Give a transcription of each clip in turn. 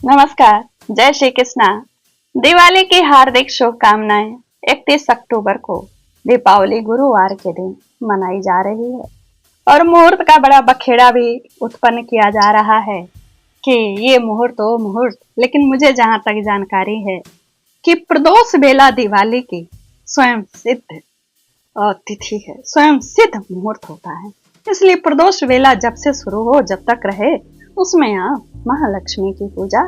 नमस्कार। जय श्री कृष्णा। दिवाली की हार्दिक शुभकामनाएं। 31 अक्टूबर को दीपावली गुरुवार के दिन मनाई जा रही है और मुहूर्त का बड़ा बखेड़ा भी उत्पन्न किया जा रहा है कि ये मुहूर्त वो मुहूर्त, लेकिन मुझे जहां तक जानकारी है कि प्रदोष बेला दिवाली की स्वयं सिद्ध तिथि है, स्वयं सिद्ध मुहूर्त होता है। इसलिए प्रदोष बेला जब से शुरू हो जब तक रहे उसमें आप महालक्ष्मी की पूजा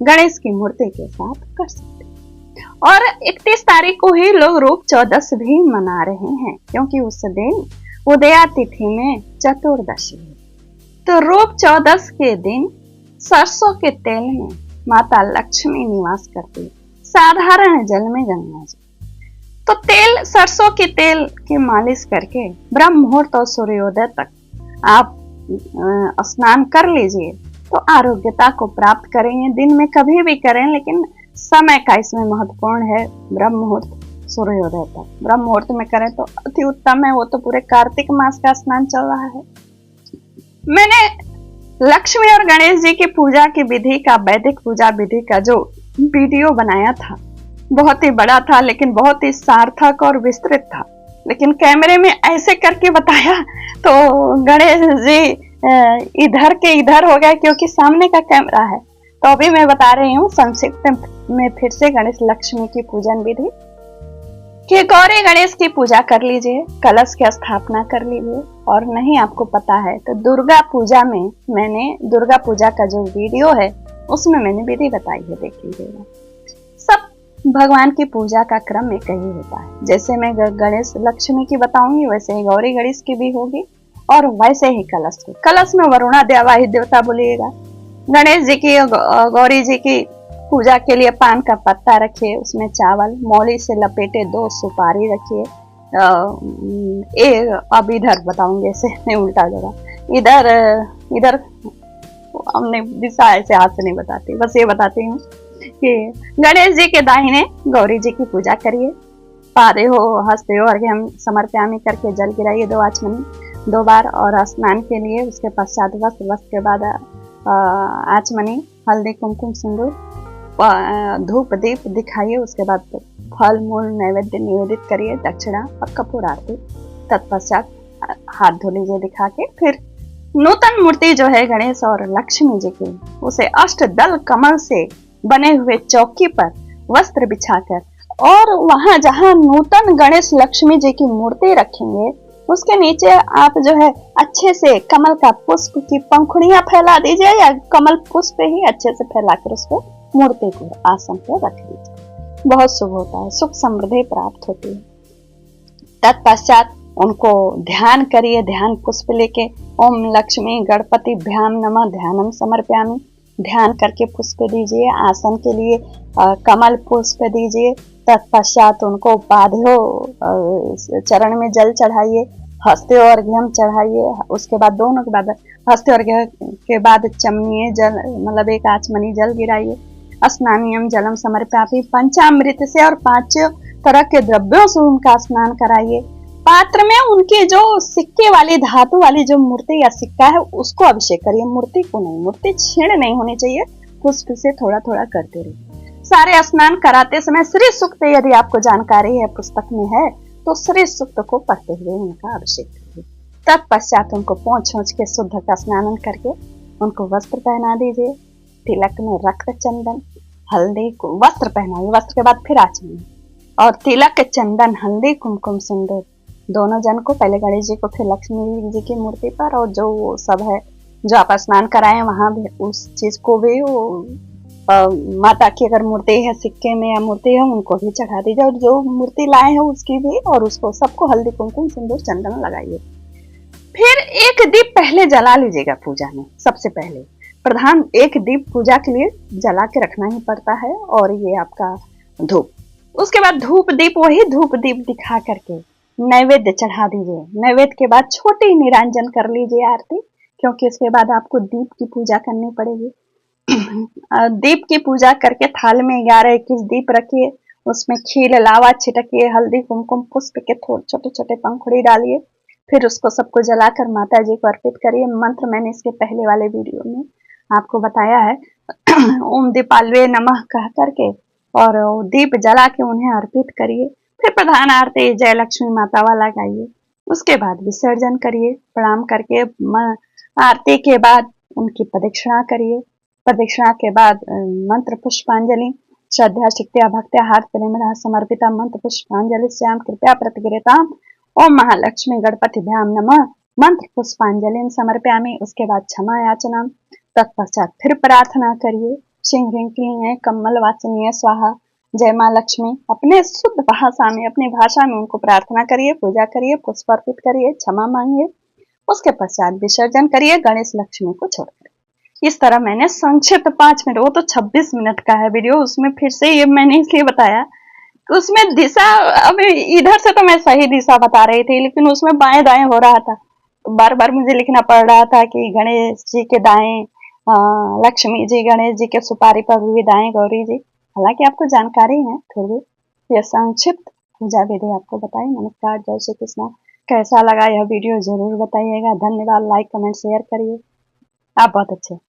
गणेश की मूर्ति के साथ कर सकते हैं। और 31 तारीख को ही लोग रूप चौदस भी मना रहे हैं क्योंकि उस दिन उदया तिथि में चतुर्दशी है। तो रूप चौदस के दिन सरसों के तेल में माता लक्ष्मी निवास करती, साधारण जल में गंगा जी। तो तेल, सरसों के तेल की मालिश करके ब्रह्म मुहूर्त और सूर्योदय तक आप स्नान कर लीजिए तो आरोग्यता को प्राप्त करेंगे। दिन में कभी भी करें, लेकिन समय का इसमें महत्वपूर्ण है। ब्रह्म मुहूर्त सूर्योदय तक ब्रह्म मुहूर्त में करें तो अति उत्तम है। वो तो पूरे कार्तिक मास का स्नान चल रहा है। मैंने लक्ष्मी और गणेश जी की पूजा की विधि का, वैदिक पूजा विधि का जो वीडियो बनाया था बहुत ही बड़ा था, लेकिन बहुत ही सार्थक और विस्तृत था। लेकिन कैमरे में ऐसे करके बताया तो गणेश जी इधर के इधर हो गए क्योंकि सामने का कैमरा है। तो अभी मैं बता रही हूँ संक्षिप्त में फिर से गणेश लक्ष्मी की पूजन विधि कि गौरी गणेश की पूजा कर लीजिए, कलश की स्थापना कर लीजिए। और नहीं आपको पता है तो दुर्गा पूजा में मैंने दुर्गा पूजा का जो वीडियो है उसमें मैंने विधि बताई है, देख लीजिएगा। सब भगवान की पूजा का क्रम एक ही होता है। जैसे मैं गणेश लक्ष्मी की बताऊंगी वैसे ही गौरी गणेश की भी होगी और वैसे ही कलश की। कलश में वरुणा देवा ही देवता बोलिएगा। गणेश जी की गौरी जी की पूजा के लिए पान का पत्ता रखिए, उसमें चावल मौली से लपेटे 2 सुपारी रखिए। अब इधर बताऊंगे, ऐसे नहीं उल्टा जगह। इधर हमने दिशा ऐसे हाथ से नहीं बताती, बस ये बताती हूँ कि गणेश जी के दाहिने गौरी जी की पूजा करिए। पादे हो हंसते हो अर्घ्यम समर्पयामि करके जल गिराइए 2 आचमनी 2 बार। और स्नान के लिए उसके पश्चात वस्त्र के बाद आचमनी, हल्दी कुमकुम सिंदूर, धूप दीप दिखाइए। उसके बाद फल मूल नैवेद्य निवेदित करिए, दक्षिणा और कपूर आरती। तत्पश्चात हाथ धो लीजिए दिखा के। फिर नूतन मूर्ति जो है गणेश और लक्ष्मी जी की, उसे अष्टदल कमल से बने हुए चौकी पर वस्त्र बिछाकर और वहां जहां नूतन गणेश लक्ष्मी जी की मूर्ति रखेंगे उसके नीचे आप जो है अच्छे से कमल का पुष्प की पंखुड़ियां फैला दीजिए या कमल पुष्प ही अच्छे से फैलाकर उसको मूर्ति को आसन पर रख दीजिए। बहुत शुभ होता है, सुख समृद्धि प्राप्त होती है। तत्पश्चात उनको ध्यान करिए, ध्यान पुष्प लेके ओम लक्ष्मी गणपति भ्याम नमः ध्यानम समर्पयामि ध्यान करके पुष्प दीजिए। आसन के लिए कमल पुष्प दीजिए। तत्पश्चात उनको पादयो चरण में जल चढ़ाइए, हस्ते और अर्घ्यम चढ़ाइए। उसके बाद दोनों के बाद हस्ते और अर्घ्य के बाद चमनीय जल, मतलब 1 आचमनी जल गिराइए। स्नानियम जलम समर्पयामि, पंचामृत से और 5 तरह के द्रव्यों से उनका स्नान कराइए। पात्र में उनकी जो सिक्के वाली धातु वाली जो मूर्ति या सिक्का है उसको अभिषेक करिए, मूर्ति को नहीं। मूर्ति छीण नहीं होनी चाहिए, पुष्प से थोड़ा थोड़ा करते रहिए। सारे स्नान कराते समय श्री सूक्त, यदि आपको जानकारी है पुस्तक में है तो श्री सूक्त को पढ़ते हुए उनका अभिषेक करिए। तत्पश्चात उनको पोंछ के शुद्ध का स्नान करके उनको वस्त्र पहना दीजिए। तिलक में रक्त चंदन हल्दी को वस्त्र पहनाइए। वस्त्र के बाद फिर आचमन और तिलक चंदन हल्दी कुमकुम सिंदूर दोनों जन को, पहले गणेश जी को फिर लक्ष्मी जी की मूर्ति पर, और जो वो सब है जो आप स्नान कराएं वहां भी उस चीज को भी वो माता की अगर मूर्ति है सिक्के में या मूर्ति है उनको भी चढ़ा दीजिए। और जो मूर्ति लाए हैं उसकी भी, और उसको सबको हल्दी कुमकुम सिंदूर चंदन लगाइए। फिर एक दीप पहले जला लीजिएगा पूजा में। सबसे पहले प्रधान एक दीप पूजा के लिए जला के रखना ही पड़ता है, और ये आपका धूप। उसके बाद धूप दीप, वही धूप दीप दिखा करके नैवेद्य चढ़ा दीजिए। नैवेद्य के बाद छोटी निरांजन कर लीजिए आरती, क्योंकि उसके बाद आपको दीप की पूजा करनी पड़ेगी। दीप की पूजा करके थाल में 11-21 दीप रखिए, उसमें खील लावा छिटकिए, हल्दी कुमकुम पुष्प के थोड़े छोटे छोटे पंखुड़ी डालिए। फिर उसको सबको जलाकर माता जी को अर्पित करिए। मंत्र मैंने इसके पहले वाले वीडियो में आपको बताया है। ओम दीपालवे नमः कह करके और दीप जला के उन्हें अर्पित करिए। फिर प्रधान आरती जय लक्ष्मी माता वाला गाइए। उसके बाद विसर्जन करिए। प्रणाम करके आरती के बाद उनकी प्रदक्षिणा करिए। प्रदक्षिणा के बाद मंत्र पुष्पांजलि श्रद्धा शिक्त्या भक्त्या हाथ प्रेम समर्पिता मंत्र पुष्पांजलि श्याम कृपया प्रतिगृहताम ओम महालक्ष्मी गणपतिभ्याम नमः मंत्र पुष्पांजलि समर्पयामि। उसके बाद क्षमा याचना। तत्पश्चात फिर प्रार्थना करिए। श्री ह्रीं क्लीं कमल वाचनीय स्वाहा जय माँ लक्ष्मी। अपने शुद्ध भाषा में, अपनी भाषा में उनको प्रार्थना करिए, पूजा करिए, पुष्प अर्पित करिए, क्षमा मांगिए। उसके पश्चात विसर्जन करिए गणेश लक्ष्मी को छोड़कर। इस तरह मैंने संक्षिप्त 5 मिनट, वो तो 26 मिनट का है वीडियो, उसमें फिर से ये मैंने इसलिए बताया कि उसमें दिशा, अब इधर से तो मैं सही दिशा बता रही थी लेकिन उसमें बाएं दाएं हो रहा था। बार बार मुझे लिखना पड़ रहा था कि गणेश जी के दाएं लक्ष्मी जी, गणेश जी के सुपारी पर भी दाएं गौरी जी। हालांकि आपको जानकारी है, फिर भी यह संक्षिप्त पूजा विधि आपको बताई। नमस्कार, जय श्री कृष्ण। कैसा लगा यह वीडियो जरूर बताइएगा। धन्यवाद। लाइक कमेंट शेयर करिए। आप बहुत अच्छे।